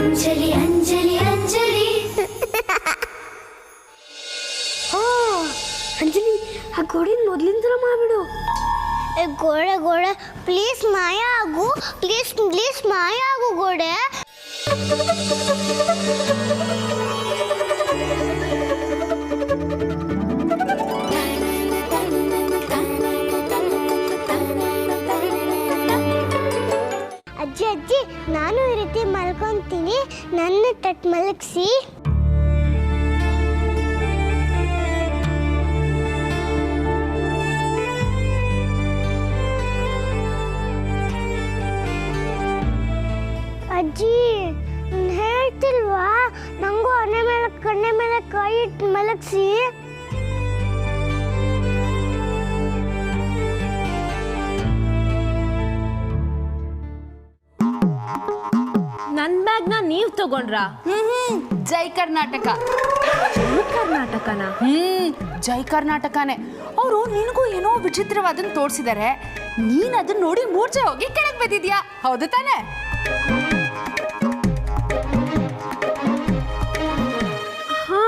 ಅಂಜಲಿ ಅಂಜಲಿ ಅಂಜಲಿ ಅಂಜಲಿ ಆ ಗೋಡೆನ ಮೊದಲಿನ ಥರ ಮಾಡಿಬಿಡು. ಗೋಡೆ ಗೋಡೆ ಪ್ಲೀಸ್ ಮಾಯ ಆಗು, ಪ್ಲೀಸ್ ಪ್ಲೀಸ್ ಮಾಯ ಆಗು ಗೋಡೆ. ಅಜ್ಜಿ ಅಜ್ಜಿ ನಾನು ಈ ರೀತಿ ಮಲ್ಕೊಂತೀನಿ, ನನ್ನ ತಟ್ ಮಲಗಿಸಿ. ಅಜ್ಜಿ ಹೇಳ್ತಿಲ್ವಾ ನಂಗೂ ಕಣ್ಣೆ ಮೇಲೆ ಕೈ ಇಟ್ಟು ಮಲಗಿಸಿ. ನನ್ನ ಬ್ಯಾಗ್ನ ನೀವು ತಗೊಂಡ್ರಾ? ಜೈ ಕರ್ನಾಟಕ. ಕರ್ನಾಟಕನಾ? ಜೈ ಕರ್ನಾಟಕನೇ. ಅವರು ನಿನಗೂ ಏನೋ ವಿಚಿತ್ರವಾದನ್ನ ತೋರಿಸಿದ್ದಾರೆ, ನೀನ್ ಅದನ್ನ ನೋಡಿ ಮೂರ್ಛೆ ಹೋಗಿ ಕೆಳಗೆ ಬಿದ್ದಿದ್ಯಾ, ಹೌದು ತಾನೆ? ಹಾ,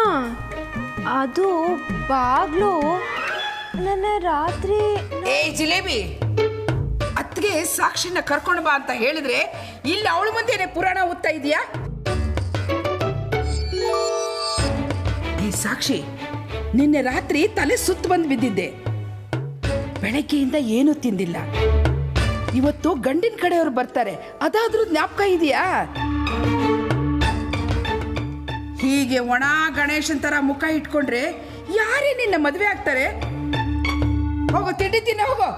ಅದು ಬಾಗ್ಲು ನನ್ನ ರಾತ್ರಿ. ಏ ಜಿಲೇಬಿ, ಅತ್ತಿಗೆ ಸಾಕ್ಷಿನ ಕರ್ಕೊಂಡು ಬಾ ಅಂತ ಹೇಳಿದ್ರೆ ಇಲ್ಲಿ ಅವಳ ಮುಂದೆನೆ ಪುರಾಣ ಓದ್ತಾ ಇದೀಯಾ? ಈ ಸಾಕ್ಷಿ, ನಿನ್ನೆ ರಾತ್ರಿ ತಲೆ ಸುತ್ತ ಬಂದು ಬಿದ್ದಿದ್ದೆ, ಬೆಳಗ್ಗೆಯಿಂದ ಏನೂ ತಿಂದಿಲ್ಲ. ಇವತ್ತು ಗಂಡಿನ ಕಡೆಯವರು ಬರ್ತಾರೆ, ಅದಾದ್ರೂ ಜ್ಞಾಪಕ ಇದೆಯಾ? ಹೀಗೆ ಒಣ ಗಣೇಶನ್ ತರ ಮುಖ ಇಟ್ಕೊಂಡ್ರೆ ಯಾರೇ ನಿನ್ನ ಮದುವೆ ಆಗ್ತಾರೆ? ಹೋಗೋ ತಿಂಡಿ ತಿನ್ನ ಹೋಗೋ.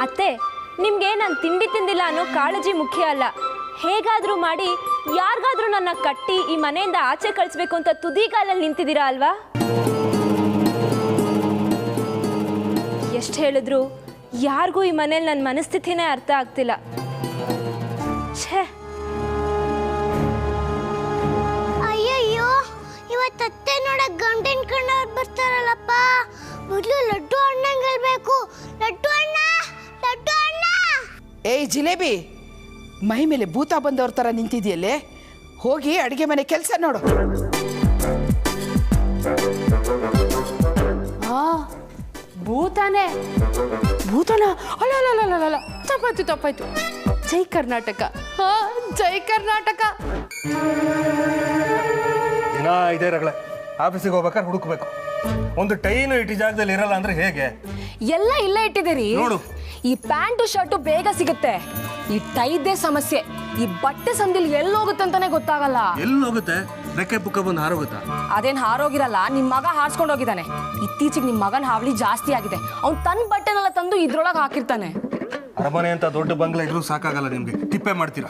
ಅತ್ತೆ, ನಿಮ್ಗೆ ನಾನು ತಿಂಡಿ ತಿಂದಿಲ್ಲ ಅನ್ನೋ ಕಾಳಜಿ ಮುಖ್ಯ ಅಲ್ಲ. ಹೇಗಾದ್ರೂ ಮಾಡಿ ಯಾರಿಗಾದ್ರೂ ನನ್ನ ಕಟ್ಟಿ ಈ ಮನೆಯಿಂದ ಆಚೆ ಕಳಿಸ್ಬೇಕು ಅಂತ ತುದಿಗಾಲಲ್ಲಿ ನಿಂತಿದ್ದೀರಾ ಅಲ್ವಾ? ಎಷ್ಟು ಹೇಳಿದ್ರು ಯಾರಿಗೂ ಈ ಮನೇಲಿ ನನ್ನ ಮನಸ್ಥಿತಿನೇ ಅರ್ಥ ಆಗ್ತಿಲ್ಲ. ಛೇ, ಅಯ್ಯಯ್ಯೋ, ಇವತ್ತು ಅತ್ತೆ ನೋಡಕ್ ಗಂಡಿನ ಕಣ್ಣವ್ರು ಬರ್ತಾರಲ್ಲಪ್ಪ. ಮೊದಲು ಲಡ್ಡು ಅಣ್ಣಂಗೆ ಹೇಳ್ಬೇಕು. ಲಡ್ಡು ಅಣ್ಣ, ಲಡ್ಡು ಅಣ್ಣ. ಏಯ್ ಜಿಲೇಬಿ, ಮೈ ಮೇಲೆ ಭೂತ ಬಂದವ್ರ ತರ ನಿಂತಿದೆಯಲ್ಲೇ, ಹೋಗಿ ಅಡಿಗೆ ಮನೆ ಕೆಲಸ ನೋಡು. ಭೂತಾನೆ? ಭೂತಾನ? ಅಲ್ಲ ಅಲ್ಲ ಅಲ್ಲ ಅಲ್ಲ, ತಪ್ಪಾಯ್ತು ತಪ್ಪಾಯ್ತು. ಜೈ ಕರ್ನಾಟಕ. ಜೈ ಕರ್ನಾಟಕ. ದಿನ ಇದೇ ರಗಳೆ, ಆಫೀಸಿಗೆ ಹೋಗ್ಬೇಕಾದ್ರೆ ಹುಡುಕ್ಬೇಕು. ಒಂದು ಟೈನು ಇಟ್ಟಿ ಜಾಗದಲ್ಲಿ ಇರಲ್ಲ ಅಂದ್ರೆ ಹೇಗೆ? ಎಲ್ಲ ಇಲ್ಲೇ ಇಟ್ಟಿದ್ದೀರಿ. ನೋಡು, ಈ ಪ್ಯಾಂಟು ಶರ್ಟು ಬೇಗ ಸಿಗುತ್ತೆ, ಈ ಟೈದೇ ಸಮಸ್ಯೆ. ಈ ಬಟ್ಟೆ ಸಂದಿಲ್ ಎಲ್ಲಿ ಹೋಗುತ್ತೆ ಅಂತಾನೆ ಗೊತ್ತಾಗಲ್ಲ. ಎಲ್ಲಿ ಹೋಗುತ್ತೆ? ರೆಕ್ಕೆ ಪುಕ್ಕ ಬಂದು ಹಾರೋಗುತ್ತಾ? ಅದೇನ್ ಹಾರೋಗಿರಲ್ಲ, ನಿಮ್ ಮಗ ಹಾರ್ಸ್ಕೊಂಡು ಹೋಗಿದ್ದಾನೆ. ಇತ್ತೀಚೆಗೆ ನಿಮ್ ಮಗನ ಹಾವಳಿ ಜಾಸ್ತಿ ಆಗಿದೆ. ಅವ್ನು ತನ್ನ ಬಟ್ಟೆನೆಲ್ಲ ತಂದು ಇದ್ರೊಳಗೆ ಹಾಕಿರ್ತಾನೆ. ಅರಮನೆ ಅಂತ ದೊಡ್ಡ ಬಂಗ್ಲೆ ಇದ್ರೂ ಸಾಕಾಗಲ್ಲ ನಿಮ್ಗೆ, ತಿಪ್ಪೆ ಮಾಡ್ತೀರಾ.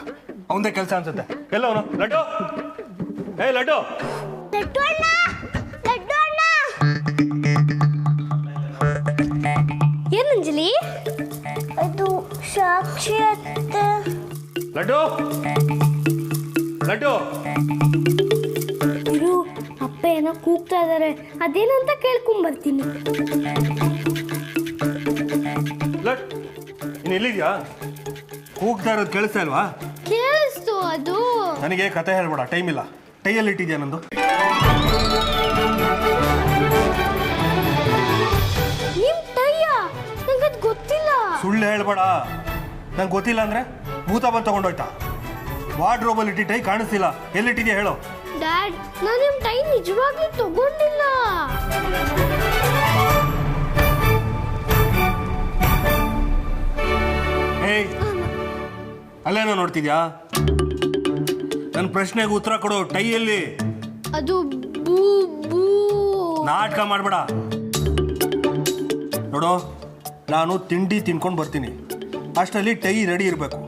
ಅವಂದೇ ಕೆಲಸ ಅನ್ಸುತ್ತೆ. ಎಲ್ಲ ಅವನು ಲಡ್ಡು, ಏ ಲಡ್ಡು, ಲಡ್ಡು ಅಣ್ಣ, ಲಡ್ಡು ಅಣ್ಣ. ಏನಂಜಲಿ? ಅದು ಸಾಕ್ಷಿ ಅತ್ತೆ. ಲಡ್ಡು, ಲಡ್ಡು. ಇರು, ಅಪ್ಪ ಏನೋ ಕೂಗ್ತಾ ಇದಾರೆ, ಅದೇನಂತ ಕೇಳ್ಕೊಂಡ್ ಬರ್ತೀನಿ. ಲಡ್, ನೀನು ಎಲ್ಲಿದ್ಯಾ? ಕೂಗ್ತಾ ಇರೋದು ಕೇಳಿಸ್ತಾ ಇಲ್ವಾ? ಕೇಳಿಸ್ತು. ಅದು ನನಗೆ ಕತೆ ಹೇಳ್ಬೇಡ, ಟೈಮ್ ಇಲ್ಲ. ಟೈಯಲ್ಲಿ ಇಟ್ಟಿದ್ಯಾ ನಂದು? ನಿಮ್ ಟೈಯ? ನಂಗದ್ ಗೊತ್ತಿಲ್ಲ. ಸುಳ್ಳು ಹೇಳ್ಬೇಡ. ನಂಗೆ ಗೊತ್ತಿಲ್ಲ ಅಂದ್ರೆ ಭೂತ ಬಂದು ತಗೊಂಡೋಯ್ತಾ? ವಾರ್ಡ್ರೋಬಲ್ಲಿ ಇಟ್ಟಿ ಟೈ ಕಾಣಿಸ್ತಿಲ್ಲ, ಎಲ್ಲಿಟ್ಟಿದ್ಯಾ ಹೇಳು. ಡ್ಯಾಡ್, ನಾನು ನಿಮ್ ಟೈ ನಿಜವಾಗ್ಲೂ ತಗೊಂಡಿಲ್ಲ. ಏಯ್, ಅಲ್ಲೇನೋ ನೋಡ್ತಿದ್ಯಾ? ನನ್ನ ಪ್ರಶ್ನೆಗೆ ಉತ್ತರ ಕೊಡು. ಟೈ ಎಲ್ಲಿ? ಅದು ಬೂ ಬೂ. ನಾಟಕ ಮಾಡಬೇಡ. ನೋಡು, ನಾನು ತಿಂಡಿ ತಿನ್ಕೊಂಡು ಬರ್ತೀನಿ, ಅಷ್ಟರಲ್ಲಿ ಟೈ ರೆಡಿ ಇರಬೇಕು.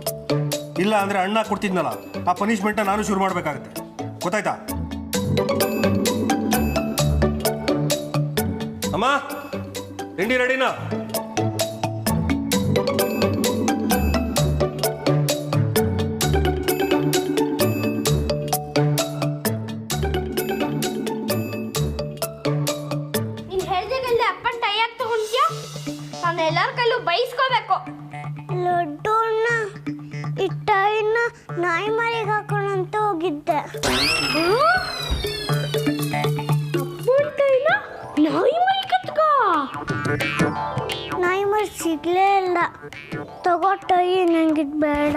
ಇಲ್ಲ ಅಂದ್ರೆ ಅಣ್ಣ ಕೊಡ್ತಿದ್ನಲ್ಲ, ಆ ಪನಿಷ್ಮೆಂಟ್ನ ನಾನು ಶುರು ಮಾಡಬೇಕಾಗತ್ತೆ. ಗೊತ್ತಾಯ್ತಾ? ಅಮ್ಮ, ತಿಂಡಿ ರೆಡಿನಾ? ನೀನ್ ಹೇಳ್ದಾಗಲ್ದೆ ಅಪ್ಪನ ಟೈ ಯಾಕೆ ತಗೊಂಡ್ಯಾ? ನಾನು ಎಲ್ಲಾರ ಕೈಲೂ ಬೈಸ್ಕೋಬೇಕು. ಲಡ್ಡು ಅಣ್ಣ, ಟೈ ನಂಗಿದ್ ಬೇಡ.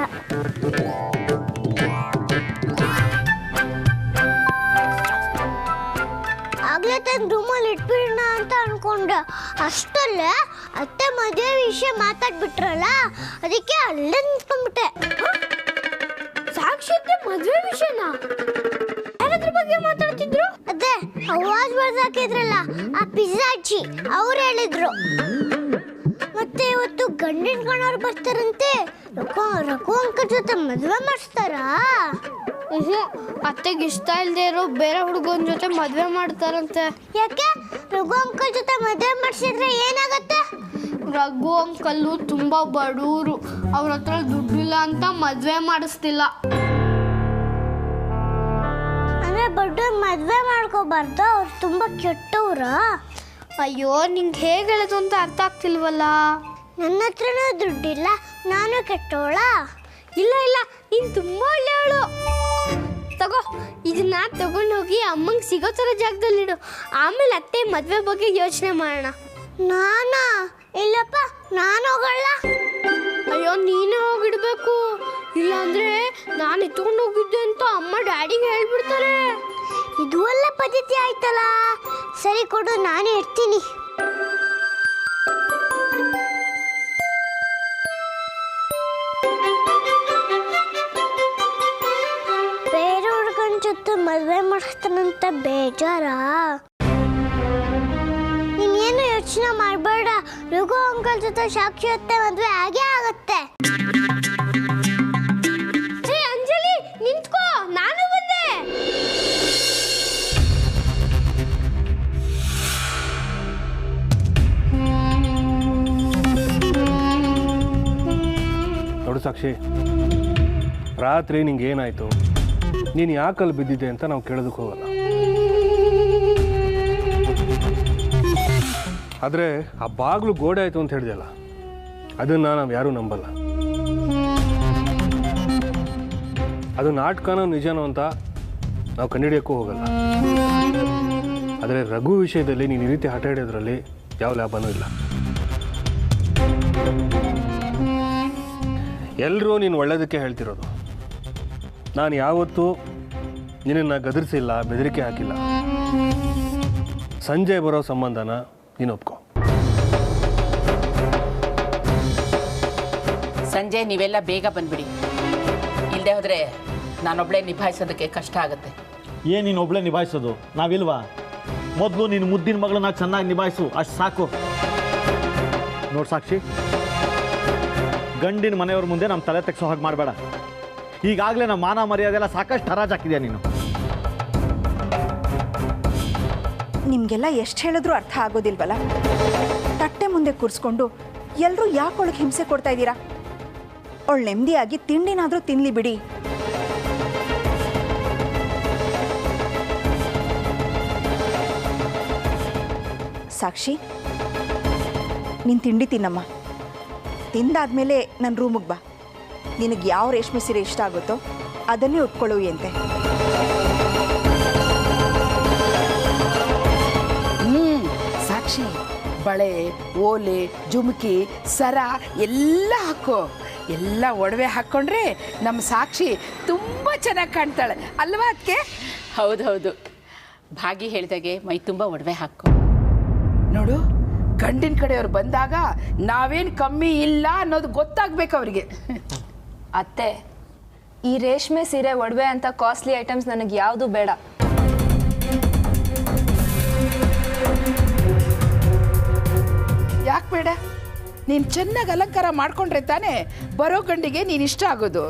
ಆಗ್ಲೇ ತನ್ನ ರೂಮಲ್ಲಿ ಇಟ್ಬಿಡೋಣ ಅಂತ ಅನ್ಕೊಂಡೆ. ಅಷ್ಟಲ್ಲೇ ಅತ್ತೆ ಮದುವೆ ವಿಷಯ ಮಾತಾಡ್ಬಿಟ್ರಲ್ಲ, ಅದಕ್ಕೆ ಅಲ್ಲೇ ನಿಂತ್ಕೊಂಡ್ಬಿಟ್ಟೆ. ಸಾಕ್ಷಿ ಮದುವೆ ವಿಷಯನಾ? ಯಾರದ್ರ ಬಗ್ಗೆ ಮಾತಾಡ್ತಿದ್ರು? ಅದೇ ಅವಾಜ್ ಬರ್ದಾಕಿದ್ರಲ್ಲ ಆ ಪಿಜ್ಜಾಚಿ, ಅವ್ರು ಹೇಳಿದ್ರು. ಮತ್ತೆ ಇವತ್ತು ಗಂಡಿನ ಕಣವ್ರು ಬರ್ತಾರಂತೆ. ರಘು ಅಂಕಲ್ ಜೊತೆ ಮದುವೆ ಮಾಡಿಸ್ತಾರಾ? ಅತ್ತೆಗೆ ಇಷ್ಟ ಇಲ್ಲದೆ ಇರೋ ಬೇರೆ ಹುಡುಗನ ಜೊತೆ ಮದುವೆ ಮಾಡ್ತಾರಂತೆ. ಯಾಕೆ? ರಘು ಅಂಕಲ್ ಜೊತೆ ಮದುವೆ ಮಾಡಿಸಿದ್ರೆ ಏನಾಗತ್ತೆ? ರಘು ಅಂಕಲ್ಲು ತುಂಬಾ ಬಡವರು, ಅವ್ರ ಹತ್ರ ದುಡ್ಡಿಲ್ಲ ಅಂತ ಮದುವೆ ಮಾಡಿಸ್ತಿಲ್ಲ. ಅಂದ್ರೆ ಬಡವ್ರು ಮದುವೆ ಮಾಡ್ಕೋಬಾರ್ದು, ಅವ್ರು ತುಂಬಾ ಕೆಟ್ಟವ್ರ? ಅಯ್ಯೋ, ನಿಂಗೆ ಹೇಗೆ ಹೇಳೋದು ಅಂತ ಅರ್ಥ ಆಗ್ತಿಲ್ವಲ್ಲ. ನನ್ನ ಹತ್ರನೂ ದುಡ್ಡಿಲ್ಲ, ನಾನು ಕೆಟ್ಟವಳ? ಇಲ್ಲ ಇಲ್ಲ, ನೀನು ತುಂಬಾ ಒಳ್ಳೆಯವಳು. ತಗೋ, ಇದನ್ನ ತಗೊಂಡೋಗಿ ಅಮ್ಮಂಗೆ ಸಿಗೋ ಥರ ಜಾಗದಲ್ಲಿಡು. ಆಮೇಲೆ ಅತ್ತೆ ಮದುವೆ ಬಗ್ಗೆ ಯೋಚನೆ ಮಾಡೋಣ. ನಾನಾ? ಇಲ್ಲಪ್ಪ, ನಾನು ಹೋಗಲ್ಲ. ಅಯ್ಯೋ, ನೀನೇ ಹೋಗಿಡ್ಬೇಕು, ಇಲ್ಲಾಂದ್ರೆ ನಾನು ಎತ್ಕೊಂಡು ಹೋಗಿದ್ದೆ ಅಂತ ಅಮ್ಮ ಡ್ಯಾಡಿಗೆ ಹೇಳ್ಬಿಡ್ತಾರೆ. ಇದು ಒಳ್ಳೆ ಪದ್ಧತಿ ಆಯ್ತಲ್ಲ. ಸರಿ ಕೊಡು, ನಾನೇ ಇರ್ತೀನಿ. ಬೇರೆ ಹುಡುಗನ ಜೊತೆ ಮದುವೆ ಮಾಡಿಸ್ತಾನಂತ ಬೇಜಾರಾ? ನೀನೇನು ಯೋಚನೆ ಮಾಡಬೇಡ, ರಘು ಅಂಕಲ್ ಜೊತೆ ಸಾಕ್ಷಿ ಅತ್ತೆ ಮದುವೆ ಆಗೇ ಆಗತ್ತೆ. ಅಂಜಲಿ, ನಿಂತ್ಕೋ, ನಾನು ಬಂದೆ. ನೋಡು ಸಾಕ್ಷಿ, ರಾತ್ರಿ ನಿಂಗೆ ಏನಾಯ್ತು, ನೀನು ಯಾಕಲ್ಲಿ ಬಿದ್ದಿದ್ದೆ ಅಂತ ನಾವು ಕೇಳೋದಕ್ಕೆ ಹೋಗಲ್ಲ. ಆದರೆ ಆ ಬಾಗಿಲು ಗೋಡೆ ಆಯಿತು ಅಂತ ಹೇಳಿದೆಯಲ್ಲ, ಅದನ್ನು ನಾವು ಯಾರೂ ನಂಬಲ್ಲ. ಅದು ನಾಟಕನೋ ನಿಜನೋ ಅಂತ ನಾವು ಕಂಡುಹಿಡಿಯೋಕ್ಕೂ ಹೋಗಲ್ಲ. ಆದರೆ ರಘು ವಿಷಯದಲ್ಲಿ ನೀನು ಈ ರೀತಿ ಹಠ ಹಿಡಿಯೋದ್ರಲ್ಲಿ ಯಾವ ಲಾಭನೂ ಇಲ್ಲ. ಎಲ್ಲರೂ ನೀನು ಒಳ್ಳೆಯದಕ್ಕೆ ಹೇಳ್ತಿರೋದು. ನಾನು ಯಾವತ್ತೂ ನಿನ್ನನ್ನು ಗದರಿಸಿಲ್ಲ, ಬೆದರಿಕೆ ಹಾಕಿಲ್ಲ. ಸಂಜೆ ಬರೋ ಸಂಬಂಧನ ನೀನು ಒಪ್ಕೊ. ಸಂಜೆ ನೀವೆಲ್ಲ ಬೇಗ ಬಂದ್ಬಿಡಿ, ಇಲ್ಲದೆ ಹೋದರೆ ನಾನೊಬ್ಬಳೇ ನಿಭಾಯಿಸೋದಕ್ಕೆ ಕಷ್ಟ ಆಗುತ್ತೆ. ಏನು ನೀನು ಒಬ್ಬಳೇ ನಿಭಾಯಿಸೋದು? ನಾವಿಲ್ವಾ? ಮೊದಲು ನೀನು ಮುದ್ದಿನ ಮಗಳನ್ನ ಚೆನ್ನಾಗಿ ನಿಭಾಯಿಸು, ಅಷ್ಟು ಸಾಕು. ನೋಡಿ ಸಾಕ್ಷಿ, ಗಂಡಿನ ಮನೆಯವ್ರ ಮುಂದೆ ನಮ್ಮ ತಲೆ ತೆಗ್ಸೋ ಹಾಗೆ ಮಾಡಬೇಡ. ಈಗಾಗಲೇ ನಮ್ಮ ಮಾನ ಮರ್ಯಾದೆ ಎಲ್ಲ ಸಾಕಷ್ಟು ಹರಾಜಾಕಿದೆಯಾ ನೀನು. ನಿಮಗೆಲ್ಲ ಎಷ್ಟು ಹೇಳಿದ್ರೂ ಅರ್ಥ ಆಗೋದಿಲ್ವಲ್ಲ. ತಟ್ಟೆ ಮುಂದೆ ಕೂರಿಸ್ಕೊಂಡು ಎಲ್ಲರೂ ಯಾಕೆ ಒಳಗೆ ಹಿಂಸೆ ಕೊಡ್ತಾ ಇದ್ದೀರಾ? ಅವಳು ನೆಮ್ಮದಿಯಾಗಿ ತಿಂಡಿನಾದರೂ ತಿನ್ನಲಿ ಬಿಡಿ. ಸಾಕ್ಷಿ, ನೀನು ತಿಂಡಿ ತಿನ್ನಮ್ಮ. ತಿಂದಾದ್ಮೇಲೆ ನನ್ನ ರೂಮಿಗೆ ಬಾ. ನಿನಗೆ ಯಾವ ರೇಷ್ಮೆ ಸೀರೆ ಇಷ್ಟ ಆಗುತ್ತೋ ಅದನ್ನೇ ಉಟ್ಕೊಳ್ಳುವಿ ಅಂತೆ. ಸಾಕ್ಷಿ, ಬಳೆ, ಓಲೆ, ಜುಮುಕಿ, ಸರ ಎಲ್ಲ ಹಾಕೋ. ಎಲ್ಲ ಒಡವೆ ಹಾಕ್ಕೊಂಡ್ರೆ ನಮ್ಮ ಸಾಕ್ಷಿ ತುಂಬ ಚೆನ್ನಾಗಿ ಕಾಣ್ತಾಳೆ ಅಲ್ವಾ ಅದಕ್ಕೆ? ಹೌದು, ಭಾಗಿ ಹೇಳಿದಾಗೆ ಮೈ ತುಂಬ ಒಡವೆ ಹಾಕು. ನೋಡು, ಗಂಡಿನ ಕಡೆಯವ್ರು ಬಂದಾಗ ನಾವೇನು ಕಮ್ಮಿ ಇಲ್ಲ ಅನ್ನೋದು ಗೊತ್ತಾಗ್ಬೇಕು ಅವ್ರಿಗೆ. ಅತ್ತೆ, ಈ ರೇಷ್ಮೆ ಸೀರೆ ಒಡವೆ ಅಂತ ಕಾಸ್ಟ್ಲಿ ಐಟಮ್ಸ್ ನನಗೆ ಯಾವುದು ಬೇಡ. ಯಾಕೆ ಬೇಡ? ನೀನು ಚೆನ್ನಾಗಿ ಅಲಂಕಾರ ಮಾಡ್ಕೊಂಡ್ರೆ ತಾನೇ ಬರೋ ಗಂಡಿಗೆ ನೀನು ಇಷ್ಟ ಆಗೋದು.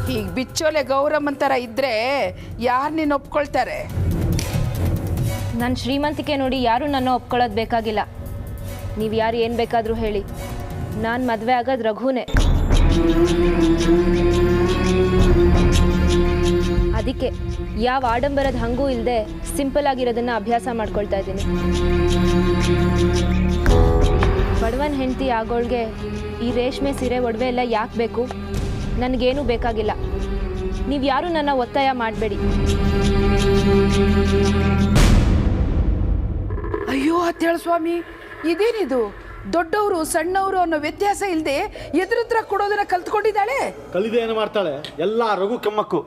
ಹೀಗೆ ಬಿಚ್ಚೋಲೆ ಗೌರಮ್ಮನ ಥರ ಇದ್ದರೆ ಯಾರು ನೀನು ಒಪ್ಕೊಳ್ತಾರೆ? ನನ್ನ ಶ್ರೀಮಂತಿಕೆ ನೋಡಿ ಯಾರೂ ನನ್ನ ಒಪ್ಕೊಳ್ಳೋದು ಬೇಕಾಗಿಲ್ಲ. ನೀವು ಯಾರು ಏನು ಬೇಕಾದರೂ ಹೇಳಿ, ನಾನು ಮದುವೆ ಆಗೋದು ರಘುನೇ. ಅದಕ್ಕೆ ಯಾವ ಆಡಂಬರದ ಹಂಗೂ ಇಲ್ಲದೆ ಸಿಂಪಲ್ ಆಗಿರೋದನ್ನ ಅಭ್ಯಾಸ ಮಾಡ್ಕೊಳ್ತಾ ಇದ್ದೀನಿ. ಬಡವನ ಹೆಂಡತಿ ಆಗೋಳ್ಗೆ ಈ ರೇಷ್ಮೆ ಸೀರೆ ಒಡವೆ ಎಲ್ಲ ಯಾಕೆ ಬೇಕು? ನನಗೇನೂ ಬೇಕಾಗಿಲ್ಲ. ನೀವು ಯಾರೂ ನನ್ನ ಒತ್ತಾಯ ಮಾಡಬೇಡಿ. ಅಯ್ಯೋ ಅತ್ತೇಳು ಸ್ವಾಮಿ, ಇದೇನಿದು? ದೊಡ್ಡವರು ಸಣ್ಣವರು ಅನ್ನೋ ವ್ಯತ್ಯಾಸ ಇಲ್ಲದೆ ಎದುರುತ್ರ ಕೊಡೋದನ್ನ ಕಲ್ತ್ಕೊಂಡಿದ್ದಾಳೆ. ಕಲಿದೆ ಏನು ಮಾಡ್ತಾಳೆ? ಎಲ್ಲ ರಘು ಕೆಮ್ಮಕ್ಕು.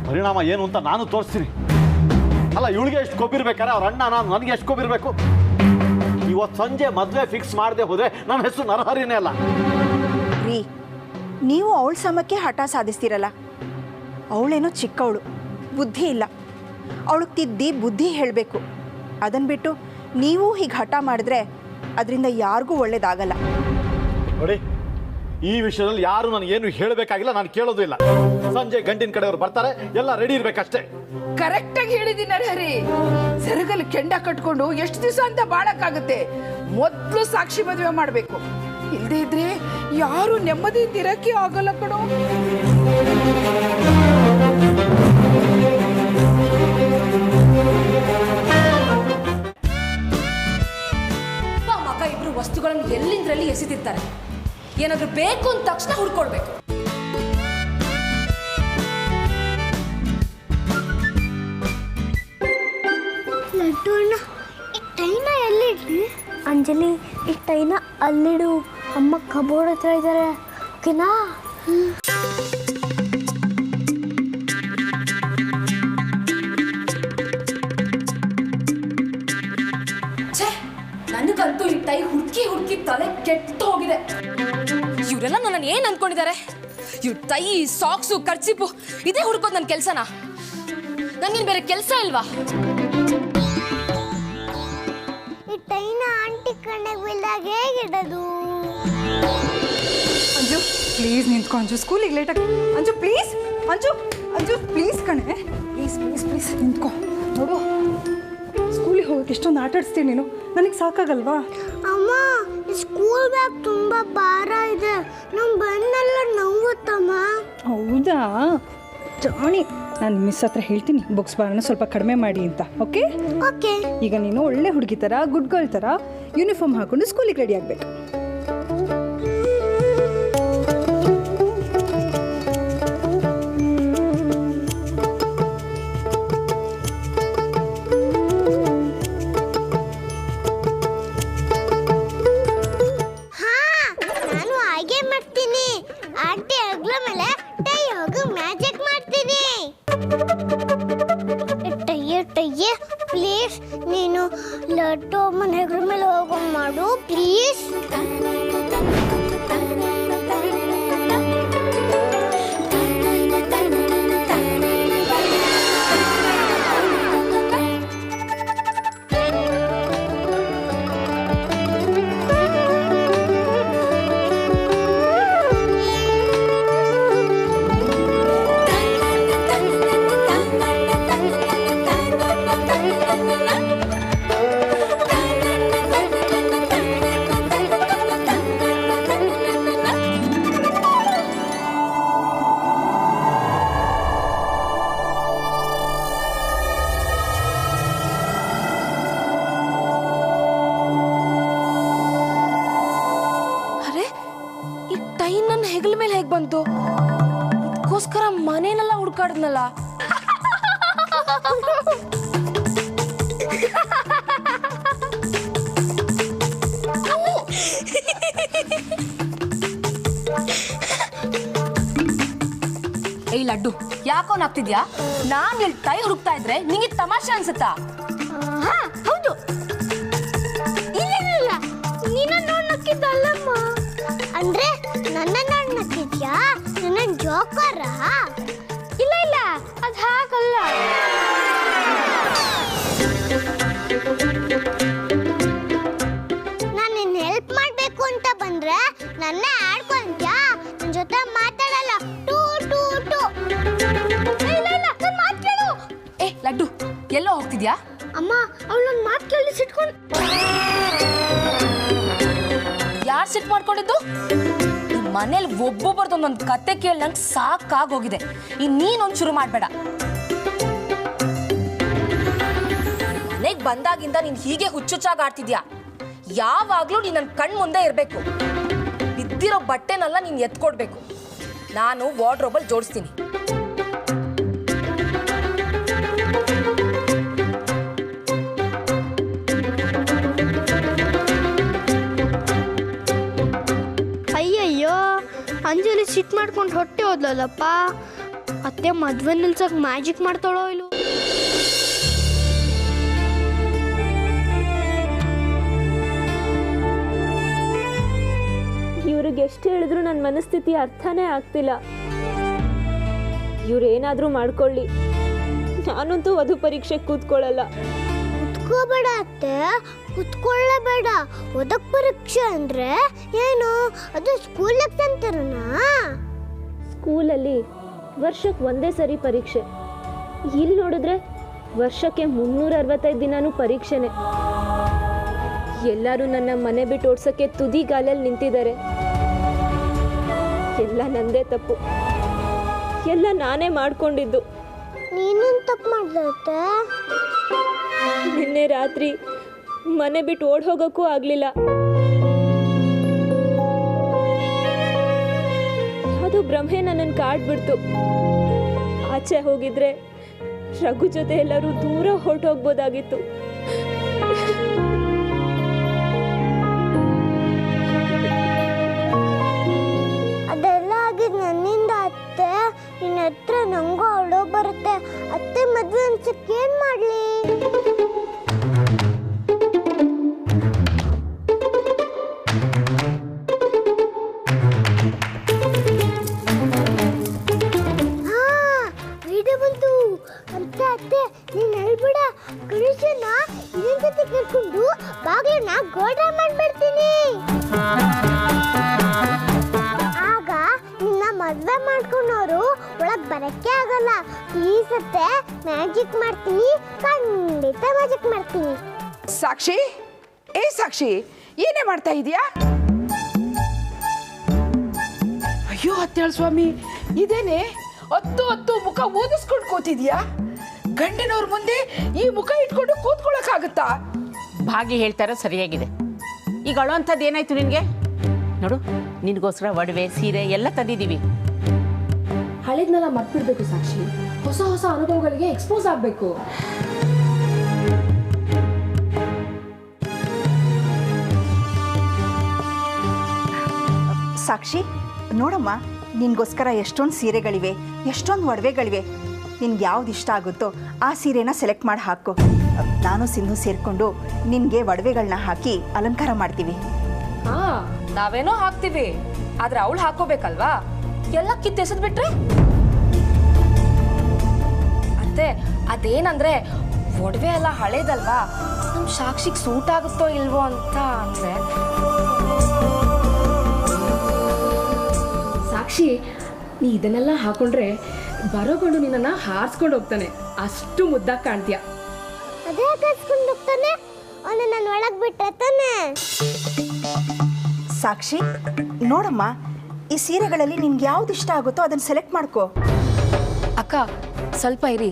ಪರಿಣಾಮ ಏನು ಅಂತ ನಾನು ತೋರಿಸ್ತೀನಿ. ಅಲ್ಲ, ಇವಳಿಗೆ ಎಷ್ಟು ಕೊಬ್ಬಿರ್ಬೇಕಾರೆ ಅವ್ರ ಅಣ್ಣ ನನಗೆ ಎಷ್ಟು ಕೊಬ್ಬಿರ್ಬೇಕು? ಇವತ್ತು ಸಂಜೆ ಮದುವೆ ಫಿಕ್ಸ್ ಮಾಡದೆ ಹೋದ್ರೆ ನನ್ನ ಹೆಸರು ನರಹರಿನೇ ಅಲ್ಲ. ರೀ, ನೀವು ಅವಳ ಸಮಕ್ಕೆ ಹಠ ಸಾಧಿಸ್ತೀರಲ್ಲ. ಅವಳೇನೋ ಚಿಕ್ಕವಳು, ಬುದ್ಧಿ ಇಲ್ಲ. ಅವಳಿಗೆ ತಿದ್ದಿ ಬುದ್ಧಿ ಹೇಳಬೇಕು. ಅದನ್ನು ಬಿಟ್ಟು ನೀವು ಹೀಗೆ ಹಠ ಮಾಡಿದ್ರೆ ಅದರಿಂದ ಯಾರಿಗೂ ಒಳ್ಳೇದಾಗಲ್ಲ. ನೋಡಿ, ಈ ವಿಷಯದಲ್ಲಿ ಯಾರು ನನಗೇನು ಹೇಳಬೇಕಾಗಿಲ್ಲ, ನಾನು ಕೇಳೋದು ಇಲ್ಲ. ಸಂಜೆ ಗಂಡಿನ ಕಡೆಯವರು ಬರ್ತಾರೆ, ಎಲ್ಲ ರೆಡಿ ಇರ್ಬೇಕಷ್ಟೇ. ಕರೆಕ್ಟಾಗಿ ಹೇಳಿದ್ದೀನಿ ಹರಿ. ಸೆರಗಲ್ಲಿ ಕೆಂಡ ಕಟ್ಕೊಂಡು ಎಷ್ಟು ದಿವಸ ಅಂತ ಬಾಳಕ್ಕಾಗುತ್ತೆ? ಮೊದಲು ಸಾಕ್ಷಿ ಮದುವೆ ಮಾಡಬೇಕು. ಇಲ್ಲದೆ ಇದ್ರೆ ಯಾರು ನೆಮ್ಮದಿಯಿಂದ ಇರಕ್ಕೆ ಆಗಲ್ಲ ಕಣೋ. ಮಗ ಇಬ್ರು ವಸ್ತುಗಳನ್ನು ಎಲ್ಲಿಂದ್ರಲ್ಲಿ ಎಸೆದಿರ್ತಾರೆ. ಏನಾದ್ರೂ ಬೇಕು ಅಂದ ತಕ್ಷಣ ಹುಡ್ಕೊಡ್ಬೇಕು. ಲಡ್ಡೂಣ್ಣ, ಈ ಟೈನ ಎಲ್ಲಿಡ್ಲಿ? ಅಂಜಲಿ, ಈ ಟೈನ ಅಲ್ಲಿಡು. ಅಮ್ಮ ಕಬೋರ್ಡ್ ಹತ್ರ ಇದ್ದಾರೆ, ಓಕೆನಾ? ನನಗಂತೂ ಈ ಟೈ ಹುಡುಕಿ ಹುಡುಕಿ ತಲೆ ಕೆಟ್ಟು ಹೋಗಿದೆ. ಇವರೆಲ್ಲ ನನ್ನ ಏನ್ ಅನ್ಕೊಂಡಿದ್ದಾರೆ? ಇವ್ ಟೈ, ಸಾಕ್ಸು, ಕರ್ಚಿಪು ಇದೇ ಹುಡ್ಕೋದು ನನ್ನ ಕೆಲ್ಸನಾ? ನನ್ಗೇನು ಬೇರೆ ಕೆಲಸ ಇಲ್ವಾ? ಈ ಟೈನ ಆಂಟಿ ಕಣ್ಣಿಗೆ ಬಿದ್ದಾಗ ಹೇಗಿಡೋದು? ಅಂಜು ಪ್ಲೀಸ್ ನಿಂತ್ಕೊ. ಅಂಜು ಸ್ಕೂಲಿಗೆ ಲೇಟಾಗಿ. ಅಂಜು ಪ್ಲೀಸ್, ಅಂಜು ಅಂಜು ಪ್ಲೀಸ್ ಕಣೆ, ಪ್ಲೀಸ್ ಪ್ಲೀಸ್ ಪ್ಲೀಸ್ ನಿಂತ್ಕೊ. ನೋಡು, ಸ್ಕೂಲಿಗೆ ಹೋಗಕ್ಕೆ ಎಷ್ಟೊಂದು ಆಟ ಆಡಿಸ್ತೀನಿ ನೀನು, ನನಗೆ ಸಾಕಾಗಲ್ವಾ? ಅಮ್ಮ, ಸ್ಕೂಲ್ ಬ್ಯಾಗ್ ತುಂಬ ಭಾರ ಇದೆ, ನಮ್ಮ ಬೆನ್ನೆಲ್ಲ ನೋವುತ್ತಮ್ಮ. ಹೌದಾ ಜಾಣಿ, ನಾನು ಮಿಸ್ ಹತ್ರ ಹೇಳ್ತೀನಿ ಬುಕ್ಸ್ ಭಾರನ ಸ್ವಲ್ಪ ಕಡಿಮೆ ಮಾಡಿ ಅಂತ. Okay okay. ಈಗ ನೀನು ಒಳ್ಳೆ ಹುಡುಗಿ ಥರ, ಗುಡ್ ಗರ್ಲ್ ಥರ ಯೂನಿಫಾರ್ಮ್ ಹಾಕೊಂಡು ಸ್ಕೂಲಿಗೆ ರೆಡಿ ಆಗಬೇಕು. ಪ್ಲೀಸ್ ನೀನು ಲಡ್ಡು ಅಮ್ಮನ ಹೆಗ್ರ ಮೇಲೆ ಹೋಗೋ ಮಾಡು ಪ್ಲೀಸ್. ಹೆಗಲ ಮೇಲೆ ಹೇಗೆ ಬಂತು? ಇದಕ್ಕೋಸ್ಕರ ಮನೇನೆಲ್ಲ ಹುಡ್ಕಾಡ್ನಲ್ಲ. ಏಯ್ ಲಡ್ಡು, ಯಾಕೋ ನಗ್ತಿದ್ಯಾ? ನಾನ್ ಇಲ್ಲಿ ಟೈ ಹುಡುಕ್ತಾ ಇದ್ರೆ ನಿಂಗೆ ತಮಾಷೆ ಅನ್ಸುತ್ತಾ? ಹೌದು, ಇಲ್ಲ ನೀನ ನೋಡ್ ನಕ್ಕಿದ್ದಲ್ಲಮ್ಮ. ಅಂದ್ರೆ ನನ್ನ ನೋಡ್ ನಕ್ಕಿದ್ಯಾ? ನನ್ನ ಜೋಕರ? ಇಲ್ಲ ಅದ್ ಹಾಗಲ್ಲ. ನಾನು ನಿನ್ನ ಹೆಲ್ಪ್ ಮಾಡ್ಬೇಕು ಅಂತ ಬಂದ್ರೆ ನನ್ನ ಆಡ್ಕೊಂತ್ಯಾ? ನನ್ನ ಜೊತೆ ಮಾತಾಡಲ್ಲ. Two two two. ಇಲ್ಲ ನನ್ನ ಮಾತು ಕೇಳು. ಏ ಲಡ್ಡು, ಎಲ್ಲೋ ಹೋಗ್ತಿದ್ಯಾ? ಅಮ್ಮ, ಅವಳು ನನ್ನ ಮಾತು ಕೇಳಿ ಸಿಟ್ಕೊಂಡು. ಯಾರು ಸಿಟ್ ಮಾಡ್ಕೊಂಡಿದ್ದು? ಮನೇಲಿ ಒಬ್ಬೊಬ್ಬರದೊಂದೊಂದು ಕತೆ ಕೇಳಿ ನಂಗೆ ಸಾಕಾಗೋಗಿದೆ. ನೀನೊಂದು ಶುರು ಮಾಡಬೇಡ. ಮನೆಗೆ ಬಂದಾಗಿಂದ ನೀನು ಹೀಗೆ ಹುಚ್ಚುಚ್ಚಾಗಿ ಆಡ್ತಿದ್ಯಾ. ಯಾವಾಗಲೂ ನೀನು ನನ್ನ ಕಣ್ಣು ಮುಂದೆ ಇರಬೇಕು. ಬಿದ್ದಿರೋ ಬಟ್ಟೆನೆಲ್ಲ ನೀನು ಎತ್ಕೊಡ್ಬೇಕು. ನಾನು ವಾರ್ಡ್ರೋಬಲ್ಲಿ ಜೋಡಿಸ್ತೀನಿ. ಅಂಜಲಿ ಸಿಟ್ ಮಾಡ್ಕೊಂಡು ಹೊಟ್ಟೆ ಹೋದ್ಲಲ್ಲಪ್ಪ. ಅತ್ತೆ ಮದ್ವೆ ನಿಲ್ಸಕ್ ಮ್ಯಾಜಿಕ್ ಮಾಡ್ತಾಳೋ ಇಲ್ಲೋ. ಇವ್ರಿಗೆ ಎಷ್ಟು ಹೇಳಿದ್ರು ನನ್ನ ಮನಸ್ಥಿತಿ ಅರ್ಥನೇ ಆಗ್ತಿಲ್ಲ. ಇವ್ರೇನಾದ್ರೂ ಮಾಡ್ಕೊಳ್ಳಿ, ನಾನಂತೂ ವಧು ಪರೀಕ್ಷೆಗೆ ಕೂತ್ಕೊಳ್ಳಲ್ಲ. ಕುತ್ಕೋಬೇಡ ಅತ್ತೆ, ಕುತ್ಕೊಳ್ಳೇಬೇಡ. ಓದಕ್ ಪರೀಕ್ಷೆ ಅಂದ್ರೆ ಏನು? ಅದು ಸ್ಕೂಲ್ ಅಂತಾರನಾ? ಸ್ಕೂಲಲ್ಲಿ ವರ್ಷಕ್ಕೆ ಒಂದೇ ಸರಿ ಪರೀಕ್ಷೆ. ಇಲ್ಲಿ ನೋಡಿದ್ರೆ ವರ್ಷಕ್ಕೆ 365 ದಿನಾನೂ ಪರೀಕ್ಷೆನೆ. ಎಲ್ಲರೂ ನನ್ನ ಮನೆ ಬಿಟ್ಟು ಓಡ್ಸೋಕ್ಕೆ ತುದಿಗಾಲಲ್ಲಿ ನಿಂತಿದ್ದಾರೆ. ಎಲ್ಲ ನಂದೇ ತಪ್ಪು, ಎಲ್ಲ ನಾನೇ ಮಾಡ್ಕೊಂಡಿದ್ದು. ನೀನೇನು ತಪ್ಪು ಮಾಡ್ದತ್ತೆ? ನಿನ್ನೆ ರಾತ್ರಿ ಮನೆ ಬಿಟ್ಟು ಓಡ್ ಹೋಗೋಕ್ಕೂ ಆಗಲಿಲ್ಲ. ಅದು ಭ್ರಮೆ ನನ್ನನ್ನು ಕಾಡ್ಬಿಡ್ತು. ಆಚೆ ಹೋಗಿದ್ರೆ ರಘು ಜೊತೆ ಎಲ್ಲರೂ ದೂರ ಹೊರಟೋಗ್ಬೋದಾಗಿತ್ತು. ಅದೆಲ್ಲ ಆಗಿದ್ದು ನನ್ನಿಂದ ಅತ್ತೆ. ನಿನ್ನ ಹತ್ರ ನಂಗೂ ಅಳೋ ಬರುತ್ತೆ. ಅತ್ತೆ ಮದ್ವೆ ಅನ್ಸಕ್ಕೆ ಏನ್ ಮಾಡ್ಲಿ? ಅತ್ತೆ ನೀನ್ ಹೇಳ್ಬಿಡ, ಗಣೇಶನ ಇನ್ನೊಂದ್ ಜೊತೆ ಕರ್ಕೊಂಡು ಬಾಗ್ಲನ್ನ ಗೋಡೆ ಮಾಡ್ಬಿಡ್ತೀನಿ. ಆಗ ನಿನ್ನ ಮದ್ವೆ ಮಾಡ್ಕೊಂಡವ್ರು ಒಳಗ್ ಬರಕ್ಕೆ ಆಗಲ್ಲ. ಪ್ಲೀಸ್ ಅತ್ತೆ, ಮ್ಯಾಜಿಕ್ ಮಾಡ್ತೀನಿ, ಖಂಡಿತ ಮ್ಯಾಜಿಕ್ ಮಾಡ್ತೀನಿ. ಸಾಕ್ಷಿ, ಏ ಸಾಕ್ಷಿ, ಏನೇ ಮಾಡ್ತಾ ಇದೀಯಾ? ಅಯ್ಯೋ ಅತ್ತೇಳ ಸ್ವಾಮಿ, ಇದೇನೆ ಹೊತ್ತು ಮುಖ ಓದಿಸ್ಕೊಂಡು ಕೂತಿದ್ಯಾ? ಗಂಡನವ್ರ ಮುಂದೆ ಈ ಮುಖ ಇಟ್ಕೊಂಡು ಕೂತ್ಕೊಳ್ಳೋಕ್ಕಾಗತ್ತಾ? ಭಾಗಿ ಹೇಳ್ತಾರೋ ಸರಿಯಾಗಿದೆ. ಈಗ ಅಳೋಂಥದ್ದು ಏನಾಯ್ತು ನಿನಗೆ? ನೋಡು, ನಿನಗೋಸ್ಕರ ಒಡವೆ ಸೀರೆ ಎಲ್ಲ ತಂದಿದ್ದೀವಿ. ಹಳೇದ್ನೆಲ್ಲ ಮರ್ತಿರ್ಬೇಕು ಸಾಕ್ಷಿ. ಹೊಸ ಹೊಸ ಅನುಭವಗಳಿಗೆ ಎಕ್ಸ್ಪೋಸ್ ಆಗಬೇಕು. ಸಾಕ್ಷಿ, ನೋಡಮ್ಮ, ನಿನ್ಗೋಸ್ಕರ ಎಷ್ಟೊಂದು ಸೀರೆಗಳಿವೆ, ಎಷ್ಟೊಂದು ಒಡವೆಗಳಿವೆ. ನಿನ್ಗೆ ಯಾವ್ದು ಇಷ್ಟ ಆಗುತ್ತೋ ಆ ಸೀರೆನ ಸೆಲೆಕ್ಟ್ ಮಾಡಿ ಹಾಕೋ. ನಾನು ಸಿಂಧು ಸೇರಿಕೊಂಡು ನಿನಗೆ ಒಡವೆಗಳನ್ನ ಹಾಕಿ ಅಲಂಕಾರ ಮಾಡ್ತೀವಿ. ನಾವೇನೋ ಹಾಕ್ತೀವಿ, ಆದ್ರೆ ಅವಳು ಹಾಕೋಬೇಕಲ್ವಾ? ಎಲ್ಲ ಕಿತ್ತೆಸದ್ಬಿಟ್ರೆ ಅತ್ತೆ, ಅದೇನಂದ್ರೆ ಒಡವೆ ಎಲ್ಲ ಹಳೇದಲ್ವಾ, ನಮ್ ಸಾಕ್ಷಿಗೆ ಸೂಟ್ ಆಗುತ್ತೋ ಇಲ್ವೋ ಅಂತ ಅಂದ್ರೆ. ಸಾಕ್ಷಿ, ನೀ ಇದನ್ನೆಲ್ಲ ಹಾಕೊಂಡ್ರೆ ಬರೋಕೊಂಡು ನಿನ್ನ ಹಾರಿಸ್ಕೊಂಡು ಹೋಗ್ತಾನೆ. ಅಷ್ಟು ಮುದ್ದಾಗಿ ಕಾಣ್ತೀಯ. ಅದೇ ಕರ್ಸ್ಕೊಂಡು ಹೋಗ್ತಾನೆ, ಅವನು ನನ್ನ ಒಳಗ್ ಬಿಟ್ರೆ ತಾನೆ. ಸಾಕ್ಷಿ, ನೋಡಮ್ಮ, ಈ ಸೀರೆಗಳಲ್ಲಿ ನಿನ್ಗೆ ಯಾವ್ದು ಇಷ್ಟ ಆಗುತ್ತೋ ಅದನ್ನ ಸೆಲೆಕ್ಟ್ ಮಾಡ್ಕೋ. ಅಕ್ಕ, ಸ್ವಲ್ಪ ಇರಿ,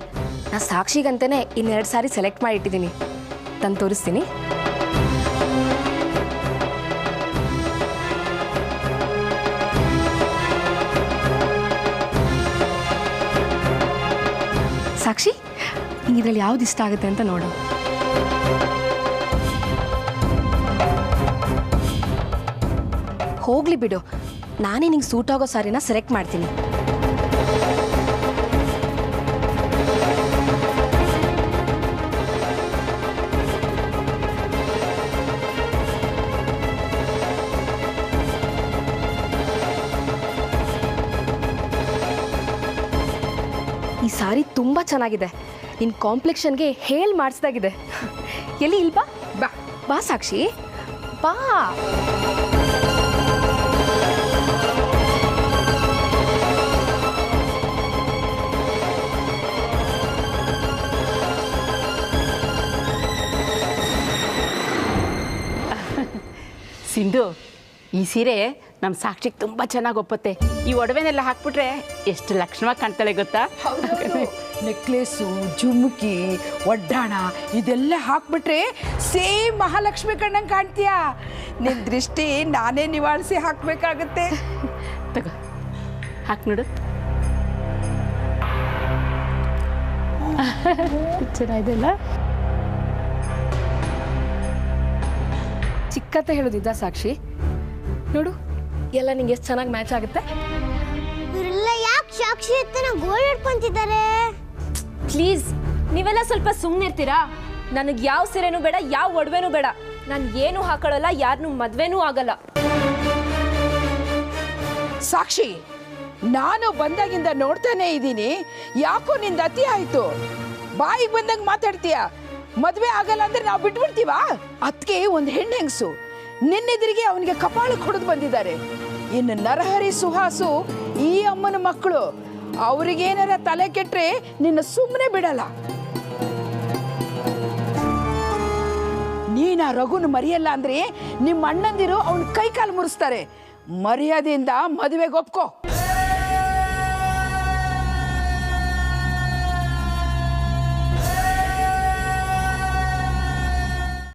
ನಾ ಸಾಕ್ಷಿಗಂತಾನೆ 2 ಸಾರಿ ಸೆಲೆಕ್ಟ್ ಮಾಡಿ ಇಟ್ಟಿದ್ದೀನಿ, ತಂದು ತೋರಿಸ್ತೀನಿ. ಸಾಕ್ಷಿ, ಇದರಲ್ಲಿ ಯಾವ್ದು ಇಷ್ಟ ಆಗುತ್ತೆ ಅಂತ ನೋಡು. ಹೋಗ್ಲಿ ಬಿಡು, ನಾನೇ ನಿಂಗೆ ಸೂಟ್ ಆಗೋ ಸಾರಿನ ಸೆಲೆಕ್ಟ್ ಮಾಡ್ತೀನಿ. ಈ ಸಾರಿ ತುಂಬ ಚೆನ್ನಾಗಿದೆ. ನಿನ್ನ ಕಾಂಪ್ಲೆಕ್ಷನ್ಗೆ ಹೇಳಿ ಮಾಡಿಸ್ದಾಗಿದೆ. ಎಲ್ಲಿ ಇಲ್ವಾ? ಬಾ ಬಾ ಸಾಕ್ಷಿ, ಬಾ. ಸಿಂಧು, ಈ ಸೀರೆ ನಮ್ಮ ಸಾಕ್ಷಿಗೆ ತುಂಬ ಚೆನ್ನಾಗಿ ಒಪ್ಪುತ್ತೆ. ಈ ಒಡವೆನೆಲ್ಲ ಹಾಕ್ಬಿಟ್ರೆ ಎಷ್ಟು ಲಕ್ಷಣವಾಗಿ ಕಾಣ್ತಾಳೆ ಗೊತ್ತಾ? ನೆಕ್ಲೆಸ್ಸು, ಜುಮ್ಕಿ, ಒಡ್ಡಾಣ ಇದೆಲ್ಲ ಹಾಕ್ಬಿಟ್ರೆ ಸೇಮ್ ಮಹಾಲಕ್ಷ್ಮಿ ಕಣ್ಣಂಗೆ ಕಾಣ್ತೀಯ. ನಿನ್ನ ದೃಷ್ಟಿ ನಾನೇ ನಿವಾಳಿಸಿ ಹಾಕಬೇಕಾಗತ್ತೆ. ತಗೋ, ಹಾಕಿ ನೋಡು. ಚೆನ್ನಾಗಿದೆಲ್ಲ. ಚಿಕ್ಕತ್ತ ಹೇಳೋದಿದ್ದ ಸಾಕ್ಷಿ, ನೋಡು ಎಲ್ಲ ನಿಂಗೆ ಎಷ್ಟು ಚೆನ್ನಾಗಿ ಮ್ಯಾಚ್ ಆಗುತ್ತೆ. ಇವರೆಲ್ಲ ಯಾಕೆ ಸಾಕ್ಷಿ ಹತ್ತನ ಗೋಲ್ಡ್ ಹಿಡ್ಕೊಂತಿದ್ದಾರೆ? ಪ್ಲೀಸ್ ನೀವೆಲ್ಲ ಸ್ವಲ್ಪ ಸುಮ್ಮನಿರ್ತೀರಾ? ನನಗೆ ಯಾವ ಸೀರೆನೂ ಬೇಡ, ಯಾವ ಒಡವೆನೂ ಬೇಡ. ನಾನು ಏನು ಹಾಕೊಳ್ಳಲ್ಲ, ಯಾರನ್ನೂ ಮದುವೆನೂ ಆಗಲ್ಲ. ಸಾಕ್ಷಿ, ನಾನು ಬಂದಾಗಿಂದ ನೋಡ್ತಾನೆ ಇದ್ದೀನಿ, ಯಾಕೋ ನಿಂದ ಅತಿ ಆಯ್ತು. ಬಾಯಿಗೆ ಬಂದಂಗೆ ಮಾತಾಡ್ತೀಯ. ಮದುವೆ ಆಗಲ್ಲ ಅಂದ್ರೆ ನಾವು ಬಿಟ್ಬಿಡ್ತೀವ? ಅದಕ್ಕೆ ಒಂದು ಹೆಣ್ಣೆಂಗ್ಸು ನಿನ್ನೆದುರಿಗೆ ಅವನಿಗೆ ಕಪಾಳಕ್ಕೆ ಹೊಡೆದು ಬಂದಿದ್ದಾರೆ. ಇನ್ನು ನರಹರಿ ಸುಹಾಸು ಈ ಅಮ್ಮನ ಮಕ್ಕಳು, ಅವ್ರಿಗೇನಾರ ತಲೆ ಕೆಟ್ರೆ ನಿನ್ನ ಸುಮ್ಮನೆ ಬಿಡಲ್ಲ. ನೀನ ರಘುನ ಮರಿಯಲ್ಲ ಅಂದ್ರೆ ನಿಮ್ಮ ಅಣ್ಣಂದಿರು ಅವನ ಕೈ ಕಾಲು ಮುರಿಸ್ತಾರೆ. ಮರ್ಯಾದೆಯಿಂದ ಮದುವೆಗೆ ಒಪ್ಕೋ.